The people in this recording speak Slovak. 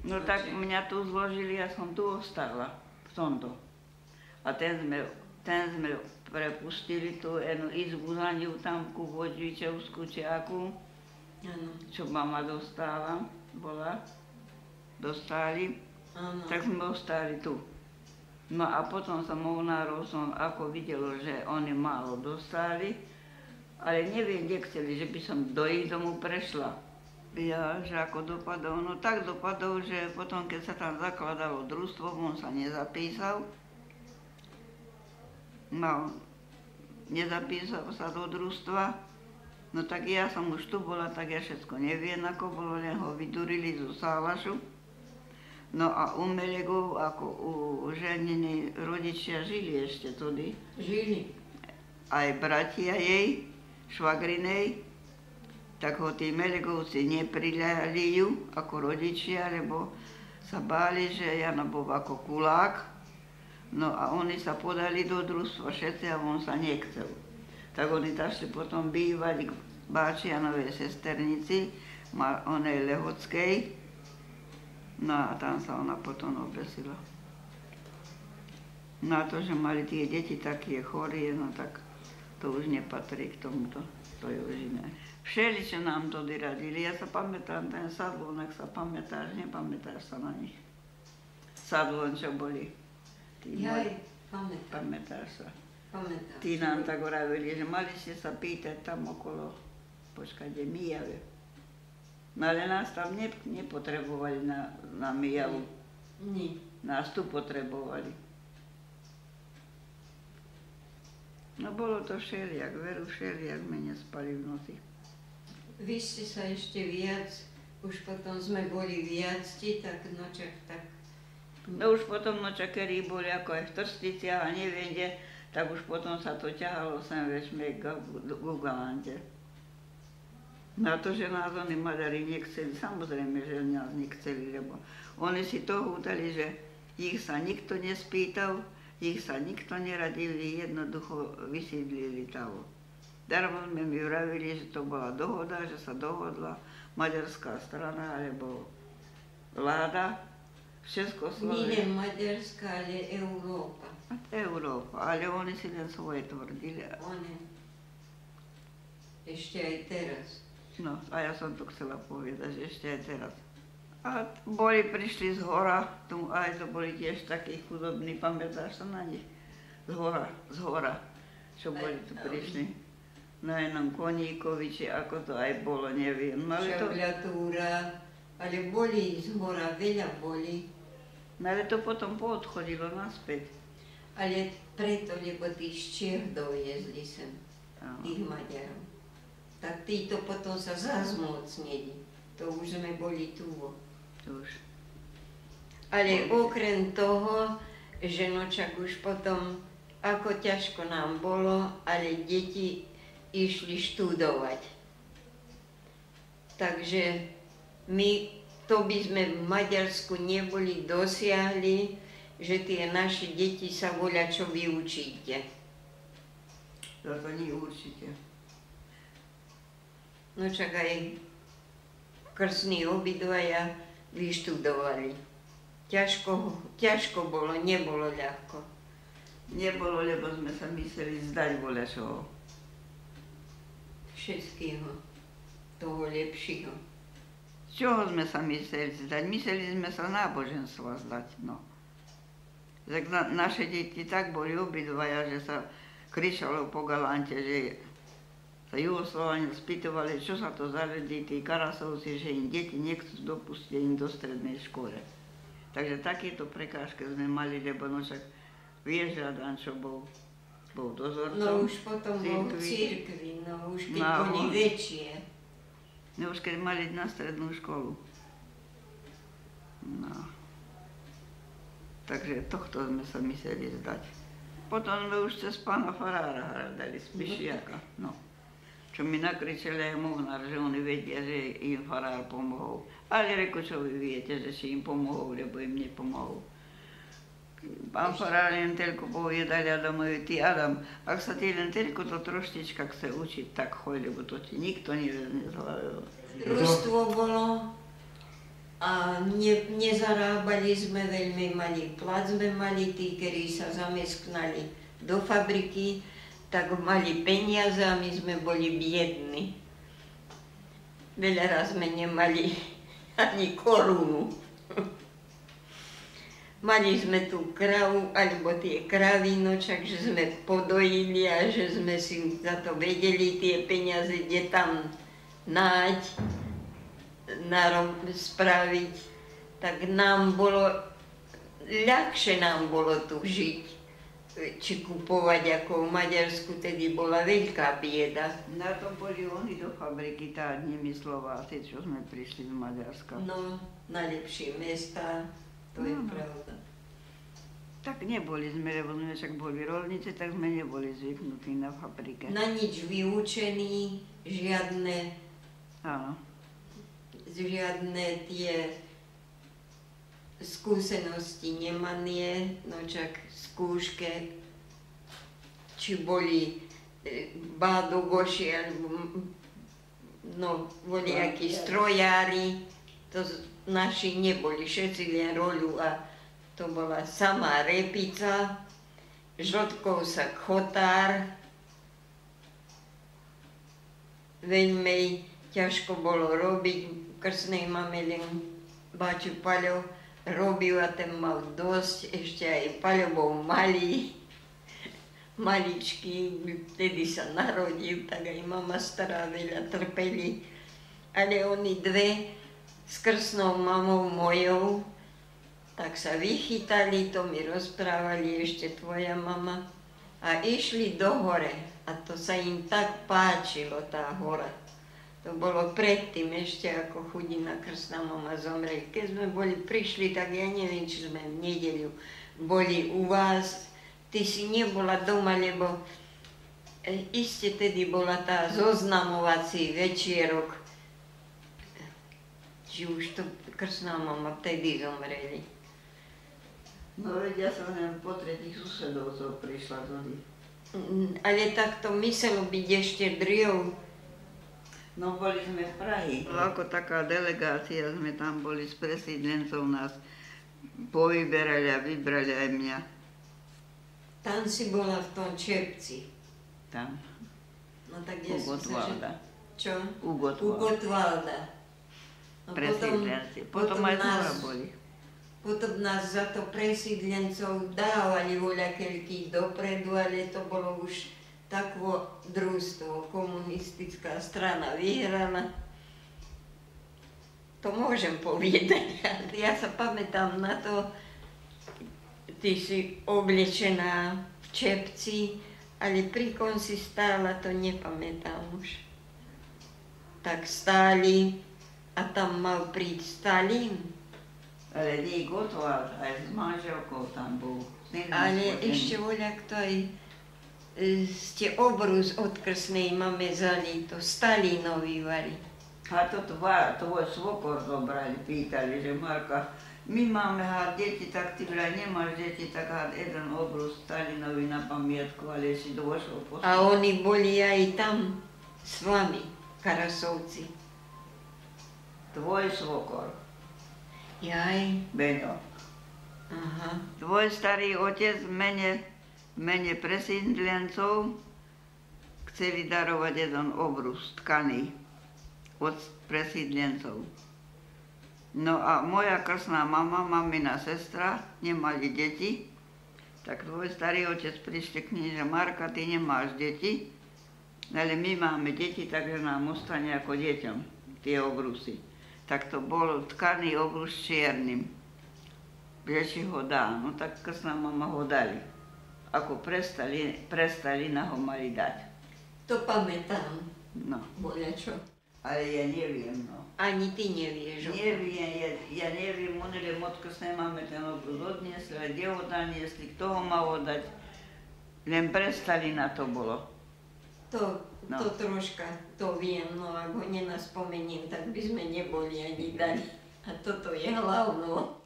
No tak mňa tu zložili, ja som tu ostala, v tomto. A ten sme prepustili tú jednu izbu za ňu tam ku Vodžičovsku či akú, čo mama dostali, tak sme ostali tu. No a potom sa Molnárov som ako videlo, že oni málo dostali, ale neviem, kde chceli, že by som do ich domu prešla. Ja, že ako dopadol, no tak dopadol, že potom, keď sa tam zakladalo družstvo, on sa nezapísal. No, nezapísal sa do družstva. No tak ja som už tu bola, tak ja všetko neviem, ako bolo, len ho vydurili zo Sálašu. No a u Melegov, ako u ženiny rodičia žili ešte tedy. Žili. Aj bratia jej, švagrinej, tak ho tí Melegovci nepriľali ju ako rodičia, lebo sa báli, že Jano bol ako kulák. No a oni sa podali do družstva všetci a on sa nechcel. Tak oni tašli potom bývať k Báčianovej sesternici, onej Lehockej. No a tam sa ona potom obesila. Na to, že mali tie deti také chorie, no tak to už nepatrí k tomuto, to je už iné. Všeličo nám to radili, ja sa pamätám, ten Sadlon, ak sa pamätáš, nepamätáš sa na nich. Sadlon, čo boli. Jaj, pamätám. Pamätáš sa. Pamätám. Tí nám tak hovorili, že mali ste sa pýtať tam okolo, počkajte, Mijave. No ale nás tam nepotrebovali na Mijavu. Nie. Nás tu potrebovali. No bolo to všelijak, veru všelijak sme nespali v noci. Vy ste sa ešte viac, už potom sme boli viac, tak nočak tak... No už potom nočakerí boli ako aj v Trsticiach a neviem kde, tak už potom sa to ťahalo sem väčšie k Galante. Na to, že nás oni Maďari nechceli, samozrejme, že nás nechceli, lebo oni si to hútali, že ich sa nikto nespýtal, ich sa nikto neradili, jednoducho vysídlili tam. Darmo sme mi vravili, že to bola dohoda, že sa dohodla maďarská strana alebo vláda, Československa. Nie maďarská, ale Európa. Európa, ale oni si len svoje tvrdili. Oni. Ešte aj teraz. No, a ja som to chcela povedať, že ešte aj teraz. A prišli z hora, aj to boli tiež takí chudobní, pamätáš sa na nich? Z hora, čo boli tu prišli. Na jednom koníkovi, či ako to aj bolo, neviem. Šabľatúra, ale boli z hora, veľa boli. No ale to potom poodchodilo naspäť. Ale preto, lebo tí z Čiech doviezli sem, tých Maďarov. Tak títo potom sa zazmocnili. To už sme boli tu. Už. Ale okrem toho, že nočak už potom, ako ťažko nám bolo, ale deti išli študovať. Takže my to by sme v Maďarsku neboli dosiahli, že tie naše deti sa voľačo vyučíte. To nie určite. No čak aj krstní obidvaja vyštudovali. Ťažko bolo, nebolo ľahko. Nebolo, lebo sme sa mysleli zdať voľačoho. Všetkého, toho lepšieho. Z čoho sme sa mysleli zdať? Mysleli sme sa náboženstva zdať, no. Tak naše deti tak boli obidvaja, že sa kričalo po Galante, že sa Jugoslovania spýtovali, čo sa to zaredí, tí Karasovci, že im deti nechcú dopustiť im do strednej škole. Takže takéto prekážky sme mali, lebo no však vieš, Radan, čo bol dozorcom. No už potom bol v cirkvi, no už keď boli väčšie. No už keď mali na strednú školu. No. Takže tohto sme sa mysleli zdať. Potom sme už cez pána farára hľadali z Pišiaka, no. Čo mi nakričali aj Mohnár, že oni vedia, že im farár pomohol. Ale reko, čo vy viete, že si im pomohol, lebo im nepomohol. Pán farár len toľko povedali Adamovi, ty Adam, ak sa ti len toľko to troštička chce učiť, tak choď, lebo to ti nikto nevezme z hlavy. Družstvo bolo, A nezarábali sme veľmi malý plat, sme mali tí, ktorí sa zamestnali do fabriky, tak mali peniaze a my sme boli biední. Veľa raz sme nemali ani korunu. Mali sme tú kravu, alebo tie kravy, no čak, že sme podojili a že sme si za to vedeli tie peniaze, kde tam nájsť, spraviť, tak nám bolo, ľahšie nám bolo tu žiť, či kupovať, ako v Maďarsku, tedy bola veľká bieda. Na to boli oni do fabriky, tá nimi Slováci, čo sme prišli z Maďarska. No, najlepšie mesta, to je pravda. Tak neboli sme, lebo sme však boli rolníci, tak sme neboli zvyknutí na fabrike. Na nič vyučení, žiadne tie skúsenosti nemanie, no čak skúške, či boli bádogoši, alebo no, boli akí strojári, to naši neboli, všetci len roľu a to bola samá repica, žltkov sa chotár, veľmi ťažko bolo robiť, krstnej mame len báču Paľo robil a ten mal dosť, ešte aj Paľo bol malý, maličký, vtedy sa narodil, tak aj mama stará veľa trpeli, ale oni dve s krstnou mamou mojou, tak sa vychytali, to mi rozprávali ešte tvoja mama, a išli do hore a to sa im tak páčilo, tá hora. To bolo predtým ešte, ako chudina krstná mama zomreli. Keď sme prišli, tak ja neviem, či sme v nedeľu boli u vás. Ty si nebola doma, lebo iste tedy bola tá zoznamovací večierok. Či už to krstná mama vtedy zomreli. No veď ja som len po tretích susedov prišla doli. Ale tak to muselo byť ešte driev. No boli sme v Prahy. Ako taká delegácia sme tam boli s presídlencov, nás povyberali a vybrali aj mňa. Tam si bola v tom Čepci. Tam. No tak kde u Gottwalda. Čo? U Gottwalda. No presídlenci. Potom aj dvora boli. Potom nás za to presídlencov dávali voľakeľky dopredu, ale to bolo už takvo družstvo, komunistická strana vyhrala. To môžem povedať, ja sa pamätám na to, ty si oblečená v čepci, ale pri kom si stála, to nepamätám už. Tak stáli a tam mal prísť Stalin. Ale nie Gottwald, aj s manželkou tam bol. Ale ešte voľak to aj ste obrus od krstnej mame zali, to Stalinovi vari. A to tvoj svokor zobrali, pýtali, že Marka, my máme deti, tak ty vraj nemáš deti, tak jeden obrus Stalinovi na pamiatku, ale si došol poslať. A oni boli aj tam s vami, Karasovci. Tvoj svokor. Jaj. Beňo. Aha. Tvoj starý otec v mene presídlencov chceli darovať jeden obrus tkaný od presídlencov. No a moja krstná mama, mamina sestra, nemali deti, tak tvoj starý otec prišli k nej, že Marka, ty nemáš deti, ale my máme deti, takže nám ostane ako deťom tie obrusy. Tak to bol tkaný obrus čiernym, že si ho dá, no tak krstná mama ho dali. Ako prestali na ho mali dať. To pamätám. No. Boľačo. Ale ja neviem, no. Ani ty nevieš. Neviem, ja neviem, oni len od krstnej máme ten obrus odniesli, ale kde ho daniesli, kto ho mal oddať. Len prestali na to bolo. To troška, to viem, no ak ho nenaspomeniem, tak by sme neboli ani dali. A toto je hlavno.